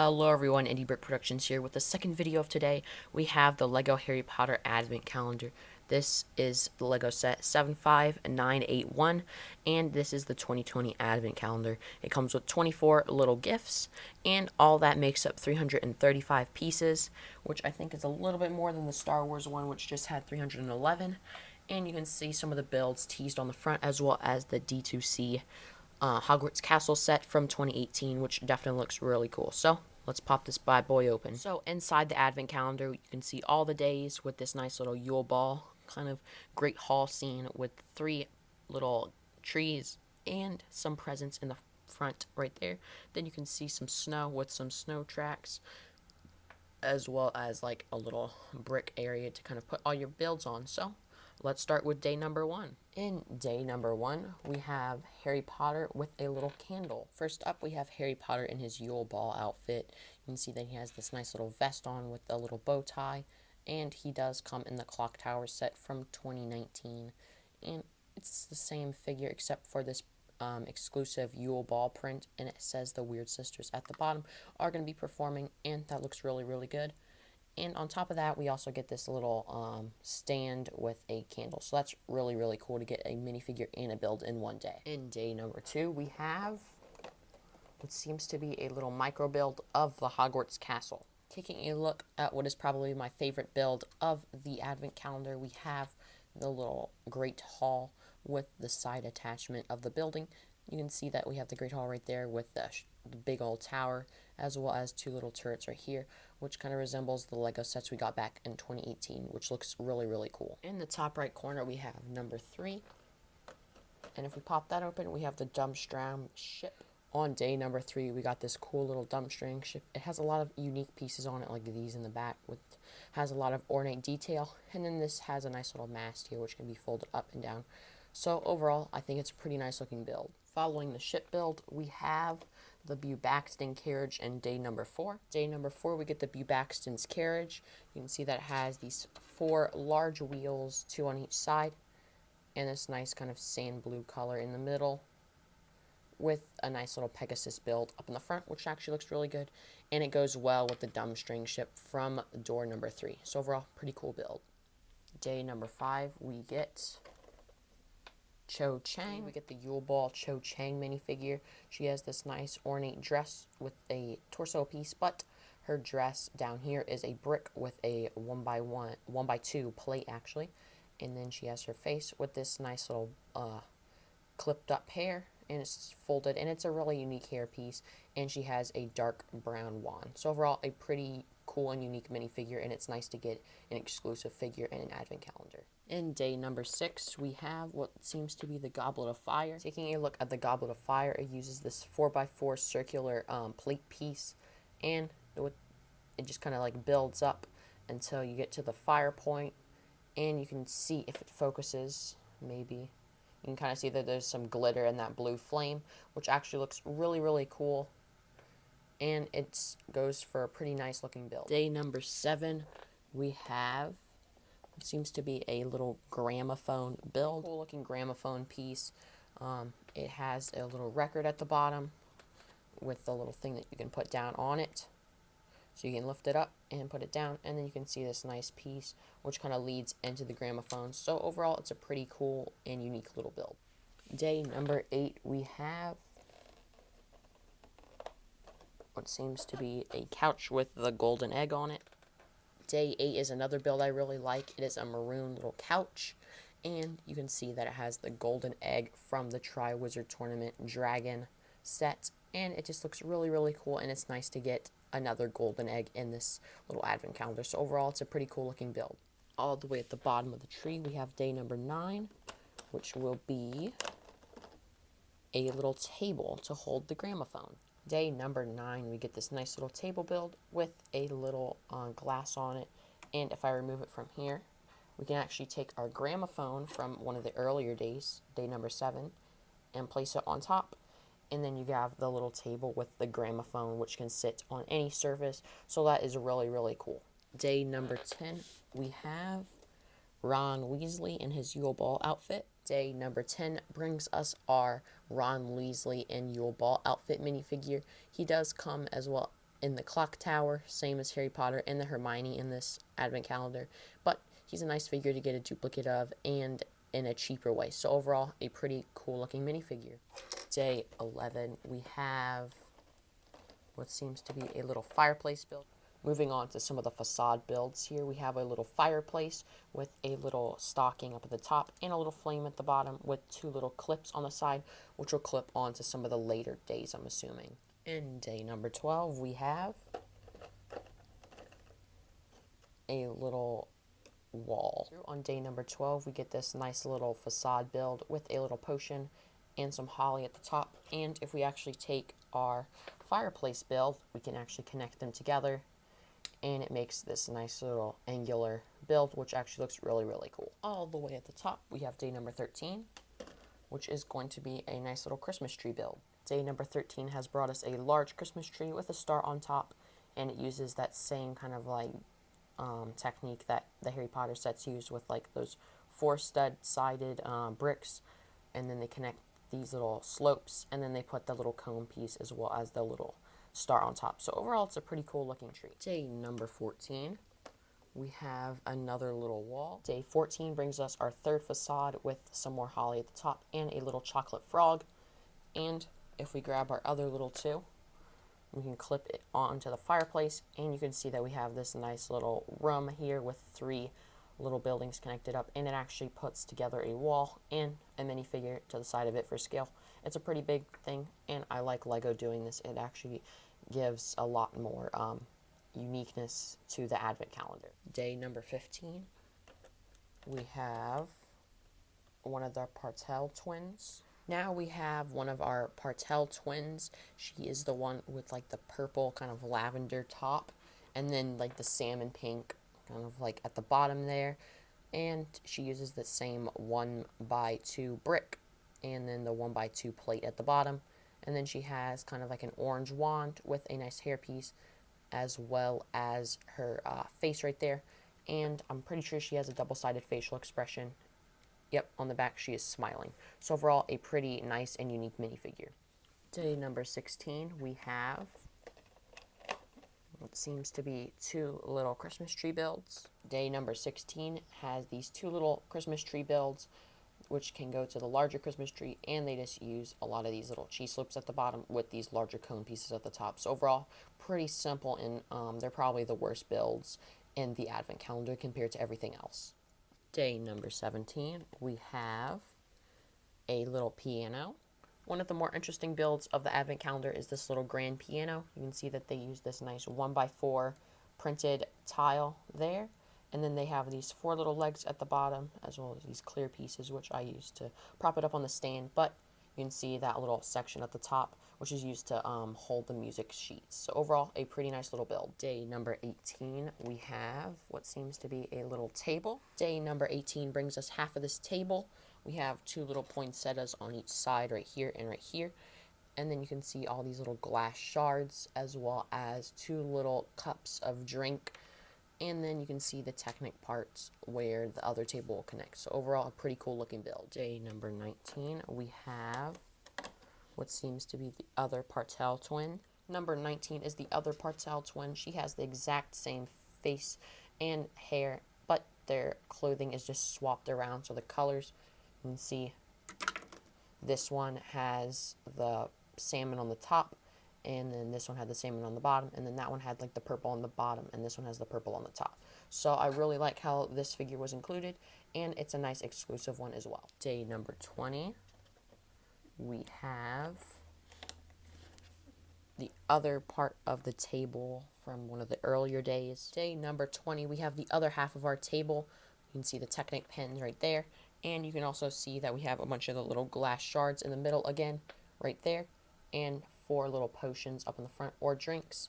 Hello everyone, Indie Brick Productions here with the second video of today. We have the LEGO Harry Potter Advent Calendar. This is the LEGO set 75981, and this is the 2020 Advent Calendar. It comes with 24 little gifts, and all that makes up 335 pieces, which I think is a little bit more than the Star Wars one, which just had 311. And you can see some of the builds teased on the front, as well as the D2C Hogwarts Castle set from 2018, which definitely looks really cool. So let's pop this bad boy open. So inside the advent calendar, you can see all the days with this nice little Yule Ball kind of great hall scene with 3 little trees and some presents in the front right there. Then you can see some snow with some snow tracks, as well as like a little brick area to kind of put all your builds on. So let's start with day number 1. In day number 1, we have Harry Potter with a little candle. First up, we have Harry Potter in his Yule Ball outfit. You can see that he has this nice little vest on with a little bow tie, and he does come in the Clock Tower set from 2019. And it's the same figure except for this exclusive Yule Ball print, and it says the Weird Sisters at the bottom are going to be performing, and that looks really, really good. And on top of that, we also get this little stand with a candle. So that's really, really cool to get a minifigure and a build in one day. In day number 2, we have what seems to be a little micro build of the Hogwarts Castle. Taking a look at what is probably my favorite build of the Advent Calendar, we have the little Great Hall with the side attachment of the building. You can see that we have the Great Hall right there with the big old tower, as well as 2 little turrets right here, which kind of resembles the LEGO sets we got back in 2018, which looks really, really cool. In the top right corner, we have number 3. And if we pop that open, we have the Dumbstram ship. On day number 3, we got this cool little Dumbstring ship. It has a lot of unique pieces on it, like these in the back, has a lot of ornate detail. And then this has a nice little mast here, which can be folded up and down. So overall, I think it's a pretty nice looking build. Following the ship build, we have the Baxton Carriage in day number 4. Day number 4, we get the Baxton's Carriage. You can see that it has these 4 large wheels, 2 on each side, and this nice kind of sand blue color in the middle, with a nice little Pegasus build up in the front, which actually looks really good, and it goes well with the Dumbstring ship from door number 3. So overall, pretty cool build. Day number 5, we get Cho Chang. We get the Yule Ball Cho Chang minifigure. She has this nice ornate dress with a torso piece, but her dress down here is a brick with a 1x2 plate actually, and then she has her face with this nice little clipped up hair, and it's folded, and it's a really unique hair piece, and she has a dark brown wand. So overall, a pretty cool and unique minifigure, and it's nice to get an exclusive figure in an advent calendar. In day number 6, we have what seems to be the Goblet of Fire. Taking a look at the Goblet of Fire, it uses this 4x4 circular plate piece, and it just kind of like builds up until you get to the fire point, and you can see if it focuses, maybe. You can kind of see that there's some glitter in that blue flame, which actually looks really, really cool. And it goes for a pretty nice looking build. Day number 7, we have what seems to be a little gramophone build. Cool looking gramophone piece. It has a little record at the bottom with a little thing that you can put down on it. So you can lift it up and put it down, and then you can see this nice piece, which kind of leads into the gramophone. So overall, it's a pretty cool and unique little build. Day number 8, we have what seems to be a couch with the golden egg on it. Day 8 is another build I really like. It is a maroon little couch, and you can see that it has the golden egg from the Triwizard Tournament Dragon set, and it just looks really, really cool, and it's nice to get another golden egg in this little advent calendar. So overall, it's a pretty cool looking build. All the way at the bottom of the tree, we have day number 9, which will be a little table to hold the gramophone. Day number 9, we get this nice little table build with a little glass on it, and if I remove it from here, we can actually take our gramophone from one of the earlier days, day number 7, and place it on top, and then you have the little table with the gramophone, which can sit on any surface, so that is really, really cool. Day number 10, we have Ron Weasley in his Yule Ball outfit. Day number 10 brings us our Ron Weasley in Yule Ball outfit minifigure. He does come as well in the clock tower, same as Harry Potter and the Hermione in this advent calendar, but he's a nice figure to get a duplicate of and in a cheaper way. So overall, a pretty cool looking minifigure. Day 11, we have what seems to be a little fireplace build. Moving on to some of the facade builds here, we have a little fireplace with a little stocking up at the top and a little flame at the bottom with two little clips on the side, which will clip onto some of the later days, I'm assuming. In day number 12, we have a little wall. On day number 12, we get this nice little facade build with a little potion and some holly at the top. And if we actually take our fireplace build, we can actually connect them together, and it makes this nice little angular build, which actually looks really, really cool. All the way at the top, we have day number 13, which is going to be a nice little Christmas tree build. Day number 13 has brought us a large Christmas tree with a star on top, and it uses that same kind of like technique that the Harry Potter sets use with like those four stud-sided bricks, and then they connect these little slopes, and then they put the little cone piece as well as the little star on top. So overall, it's a pretty cool looking tree. Day number 14, we have another little wall. Day 14 brings us our third facade with some more holly at the top and a little chocolate frog. And if we grab our other little two, we can clip it onto the fireplace, and you can see that we have this nice little room here with three little buildings connected up, and it actually puts together a wall and a minifigure to the side of it for scale. It's a pretty big thing, and I like Lego doing this. It actually gives a lot more uniqueness to the advent calendar. Day number 15, we have one of the Partel twins. Now we have one of our Partel twins. She is the one with like the purple kind of lavender top, and then like the salmon pink kind of like at the bottom there. And she uses the same 1x2 brick and then the 1x2 plate at the bottom. And then she has kind of like an orange wand with a nice hairpiece, as well as her face right there. And I'm pretty sure she has a double-sided facial expression. Yep, on the back she is smiling. So overall, a pretty nice and unique minifigure. Day number 16, we have what seems to be two little Christmas tree builds. Day number 16 has these two little Christmas tree builds, which can go to the larger Christmas tree, and they just use a lot of these little cheese slopes at the bottom with these larger cone pieces at the top. So overall, pretty simple, and they're probably the worst builds in the advent calendar compared to everything else. Day number 17, we have a little piano. One of the more interesting builds of the advent calendar is this little grand piano. You can see that they use this nice 1x4 printed tile there. And then they have these four little legs at the bottom, as well as these clear pieces, which I use to prop it up on the stand. But you can see that little section at the top, which is used to hold the music sheets. So overall, a pretty nice little build. Day number 18, we have what seems to be a little table. Day number 18 brings us half of this table. We have two little poinsettias on each side, right here and right here. And then you can see all these little glass shards, as well as two little cups of drink. And then you can see the Technic parts where the other table will connect. So overall, a pretty cool looking build. Day number 19, we have what seems to be the other Partel twin. Number 19 is the other Partel twin. She has the exact same face and hair, but their clothing is just swapped around. So the colors, you can see this one has the salmon on the top, and then this one had the salmon on the bottom, and then that one had like the purple on the bottom, and this one has the purple on the top. So I really like how this figure was included, and it's a nice exclusive one as well. Day number 20, we have the other part of the table from one of the earlier days. Day number 20, we have the other half of our table. You can see the Technic pens right there, and you can also see that we have a bunch of the little glass shards in the middle again, right there, and four little potions up in the front, or drinks.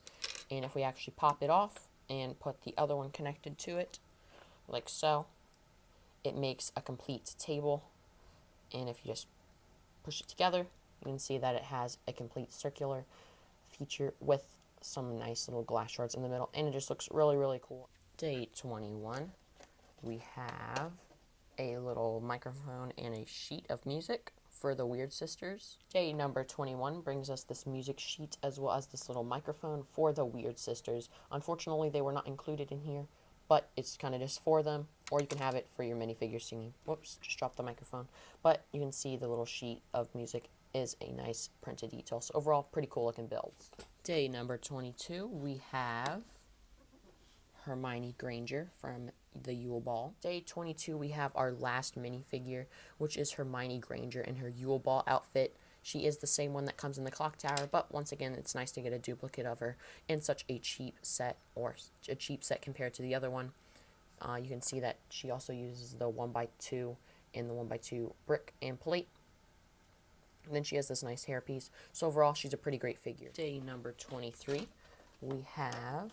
And if we actually pop it off and put the other one connected to it, like so, it makes a complete table. And if you just push it together, you can see that it has a complete circular feature with some nice little glass shards in the middle, and it just looks really, really cool. Day 21, we have a little microphone and a sheet of music for the Weird Sisters. Day number 21 brings us this music sheet as well as this little microphone for the Weird Sisters. Unfortunately, they were not included in here, but it's kind of just for them, or you can have it for your minifigure singing. Whoops, just dropped the microphone. But you can see the little sheet of music is a nice printed detail. So overall, pretty cool looking builds. Day number 22, we have Hermione Granger from the Yule Ball. Day 22, we have our last minifigure, which is Hermione Granger in her Yule Ball outfit. She is the same one that comes in the clock tower, but once again, it's nice to get a duplicate of her in such a cheap set, or a cheap set compared to the other one. You can see that she also uses the 1x2 and the 1x2 brick and plate. And then she has this nice hairpiece. So overall, she's a pretty great figure. Day number 23, we have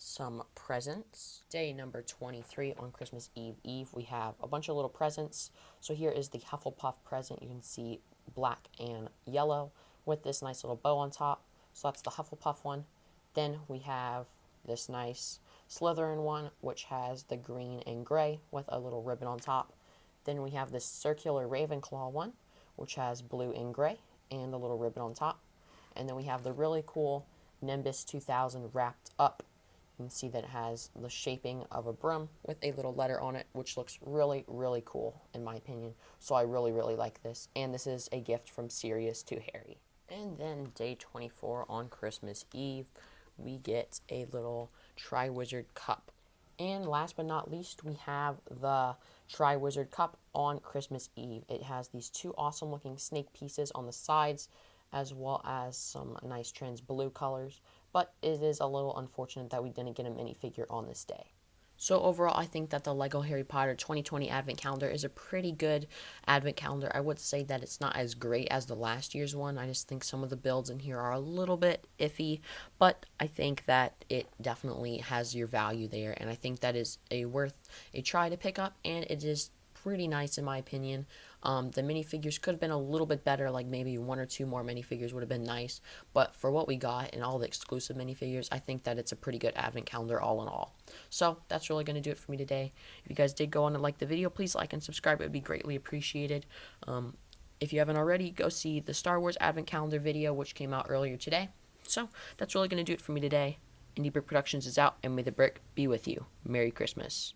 some presents. Day number 23 on Christmas Eve, we have a bunch of little presents. So here is the Hufflepuff present. You can see black and yellow with this nice little bow on top. So that's the Hufflepuff one. Then we have this nice Slytherin one, which has the green and gray with a little ribbon on top. Then we have this circular Ravenclaw one, which has blue and gray and a little ribbon on top. And then we have the really cool Nimbus 2000 wrapped up. You can see that it has the shaping of a broom with a little letter on it, which looks really, really cool in my opinion. So I really, really like this. And this is a gift from Sirius to Harry. And then day 24 on Christmas Eve, we get a little Triwizard Cup. And last but not least, we have the Triwizard Cup on Christmas Eve. It has these two awesome looking snake pieces on the sides, as well as some nice trans blue colors. But it is a little unfortunate that we didn't get a minifigure on this day. So overall, I think that the LEGO Harry Potter 2020 Advent Calendar is a pretty good Advent Calendar. I would say that it's not as great as the last year's one. I just think some of the builds in here are a little bit iffy, but I think that it definitely has your value there, and I think that is worth a try to pick up, and it is pretty nice in my opinion. The minifigures could have been a little bit better, like maybe one or two more minifigures would have been nice, but for what we got and all the exclusive minifigures, I think that it's a pretty good Advent Calendar all in all. So that's really going to do it for me today. If you guys did go on and like the video, please like and subscribe. It would be greatly appreciated. If you haven't already, go see the Star Wars Advent Calendar video, which came out earlier today. So that's really going to do it for me today. Indie Brick Productions is out, and may the brick be with you. Merry Christmas.